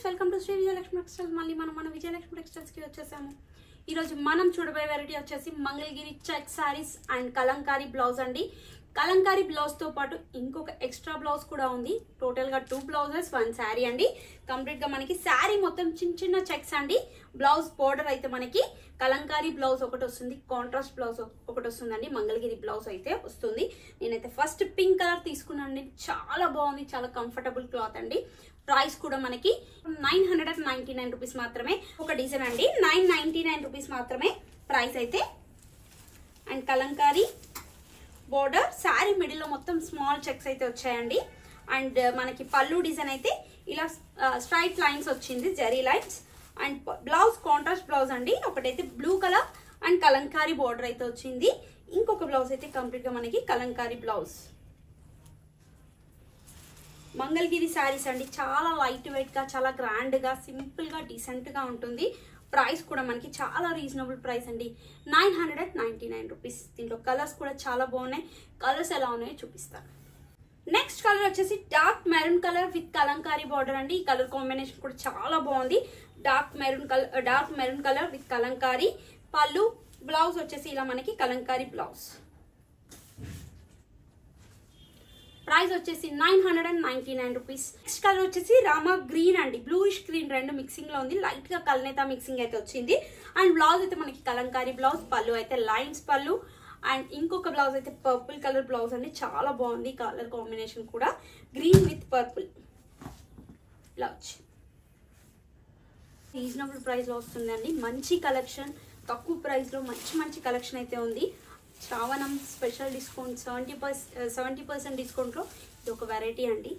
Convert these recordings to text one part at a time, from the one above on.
Welcome to Sri Vijayalakshmi textiles. మళ్ళీ మన Vijayalakshmi textiles కి వచ్చేసాము. ఈ రోజు మనం చూడబోయే వెరైటీ వచ్చేసి Mangalagiri check saris and Kalamkari blouse అండి. కలంకారీ బ్లౌజ్ తో పాటు ఇంకొక ఎక్స్ట్రా బ్లౌజ్ కూడా ఉంది. టోటల్ గా 2 బ్లౌజెస్ 1 శారీ అండి. కంప్లీట్ గా మనకి శారీ మొత్తం చిన్న చిన్న చెక్స్ అండి. బ్లౌజ్ బోర్డర్ అయితే మనకి కలంకారీ బ్లౌజ్ ఒకటి వస్తుంది, కాంట్రాస్ట్ బ్లౌజ్ ఒకటి వస్తుందండి. మంగళగిరి బ్లౌజ్ అయితే వస్తుంది. నేనైతే ఫస్ట్ పింక్ కలర్ తీసుకున్నాను. చాలా బాగుంది, చాలా కంఫర్టబుల్ క్లాత్ అండి. ప్రైస్ కూడా మనకి 999 రూపీస్ మాత్రమే. ఒక డిజైన్ అండి, 999 రూపీస్ మాత్రమే ప్రైస్ అయితే. And Kalamkari border sari middle లో మొత్తం స్మాల్ చెక్స్ అయితే వచ్చాయండి. అండ్ మనకి పళ్ళు డిజైన్ అయితే ఇలా స్ట్రైట్ లైన్స్ వచ్చింది, zari lines. And blouse contrast blouse అండి. ఒకటైతే blue colour and Kalamkari border అయితే వచ్చింది. ఇంకొక బ్లౌజ్ అయితే కంప్లీట్ గా మనకి కలంకారీ బ్లౌజ్. మంగళగిరి శారీస్ అండి, చాలా లైట్ వెయిట్ గా, చాలా గ్రాండ్ గా, సింపుల్ గా, డీసెంట్ గా ఉంటుంది. ప్రైస్ కూడా మనకి చాలా రీజనబుల్ ప్రైస్ అండి, 999 రూపీస్. దీంట్లో కలర్స్ కూడా చాలా బాగున్నాయి. కలర్స్ ఎలా ఉన్నాయో చూపిస్తాను. నెక్స్ట్ కలర్ వచ్చేసి dark maroon colour with Kalamkari border అండి. ఈ కలర్ కాంబినేషన్ కూడా చాలా బాగుంది. Dark maroon colour with Kalamkari పళ్ళు. బ్లౌజ్ వచ్చేసి ఇలా మనకి కలంకారీ బ్లౌజ్. ప్రైస్ వచ్చేసి 999 రూపీస్. నెక్స్ట్ కలర్ వచ్చేసి రామా గ్రీన్ అండి, బ్లూయిష్ గ్రీన్ రెండు మిక్సింగ్ లో ఉంది. లైట్ గా కల్నేత మిక్సింగ్ అయితే వచ్చింది. అండ్ బ్లౌజ్ అయితే మనకి కలంకారీ బ్లౌజ్. పళ్ళు అయితే లైన్స్ పళ్ళు. అండ్ ఇంకొక బ్లౌజ్ అయితే పర్పుల్ కలర్ బ్లౌజ్ అండి. చాలా బాగుంది కలర్ కాంబినేషన్ కూడా, green with purple blouse. Reasonable price లో వస్తుందండి. మంచి కలెక్షన్, తక్కువ ప్రైస్ లో మంచి కలెక్షన్ అయితే ఉంది. శ్రావణం స్పెషల్ డిస్కౌంట్ 70% డిస్కౌంట్ లో ఇది ఒక వెరైటీ అండి.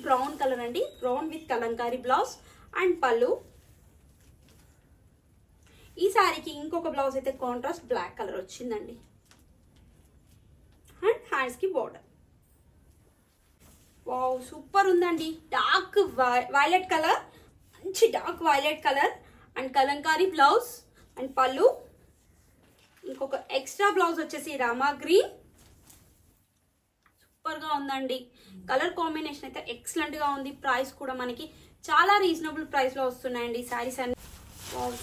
బ్రౌన్ కలర్ అండి, brown with Kalamkari blouse and పళ్ళు. ఈ శారీకి ఇంకొక బ్లౌజ్ అయితే కాంట్రాస్ట్ బ్లాక్ కలర్ వచ్చిందండి. అండ్ హ్యాండ్స్ కి బోర్డర్. వావ్, సూపర్ ఉందండి. డార్క్ వైలెట్ కలర్, మంచి dark violet colour and Kalamkari blouse and పళ్ళు. ఇంకొక ఎక్స్ట్రా బ్లౌజ్ వచ్చేసి రామా గ్రీన్. సూపర్ గా ఉందండి. కలర్ కాంబినేషన్ అయితే ఎక్సలెంట్ గా ఉంది. ప్రైస్ కూడా మనకి చాలా రీజనబుల్ ప్రైస్ లో వస్తున్నాయండి శారీస్ అన్ని.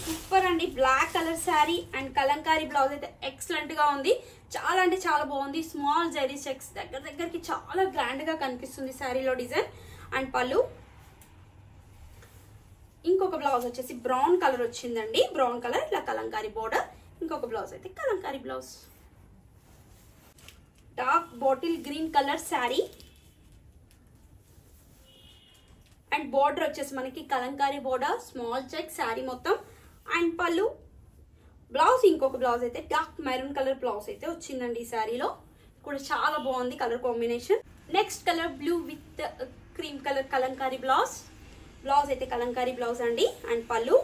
సూపర్ అండి. Black colour sari and Kalamkari blouse అయితే ఎక్సలెంట్ గా ఉంది. చాలా అంటే చాలా బాగుంది. స్మాల్ జరీ చెక్స్ దగ్గరికి చాలా గ్రాండ్ గా కనిపిస్తుంది శారీలో డిజైన్. అండ్ పళ్ళు. ఇంకొక బ్లౌజ్ వచ్చేసి బ్రౌన్ కలర్ వచ్చిందండి. బ్రౌన్ కలర్ ఇలా కలంకారీ బోర్డర్. ఇంకొక బ్లౌజ్ అయితే Kalamkari blouse. Dark bottle green colour sari and border వచ్చేసి మనకి Kalamkari border, small check sari మొత్తం. అండ్ పళ్ళు. బ్లౌజ్ ఇంకొక బ్లౌజ్ అయితే డార్క్ మెరూన్ కలర్ బ్లౌజ్ అయితే వచ్చిందండి. ఈ శారీలో కూడా చాలా బాగుంది colour combination. Next colour blue with cream colour Kalamkari blouse. Blouse అయితే కలంకారీ బ్లౌజ్ అండి. అండ్ పళ్ళు.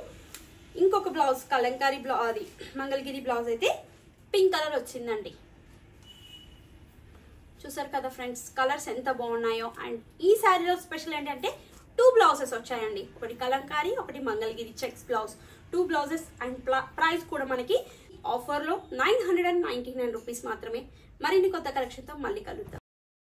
ఇంకొక బ్లౌజ్ కలంకారీ అది మంగళగిరి బ్లౌజ్ అయితే పింక్ కలర్ వచ్చిందండి. చూసారు కదా ఫ్రెండ్స్, కలర్స్ ఎంత బాగున్నాయో. అండ్ ఈ శారీలో స్పెషల్ ఏంటంటే 2 బ్లౌజెస్ వచ్చాయండి. ఒకటి కలంకారీ, ఒకటి Mangalagiri checks blouse. 2 blouses. And price కూడా మనకి ఆఫర్ లో 999 రూపీస్ మాత్రమే. మరిన్ని కొత్త కలెక్షన్ తో మళ్ళీ కలుద్దాం.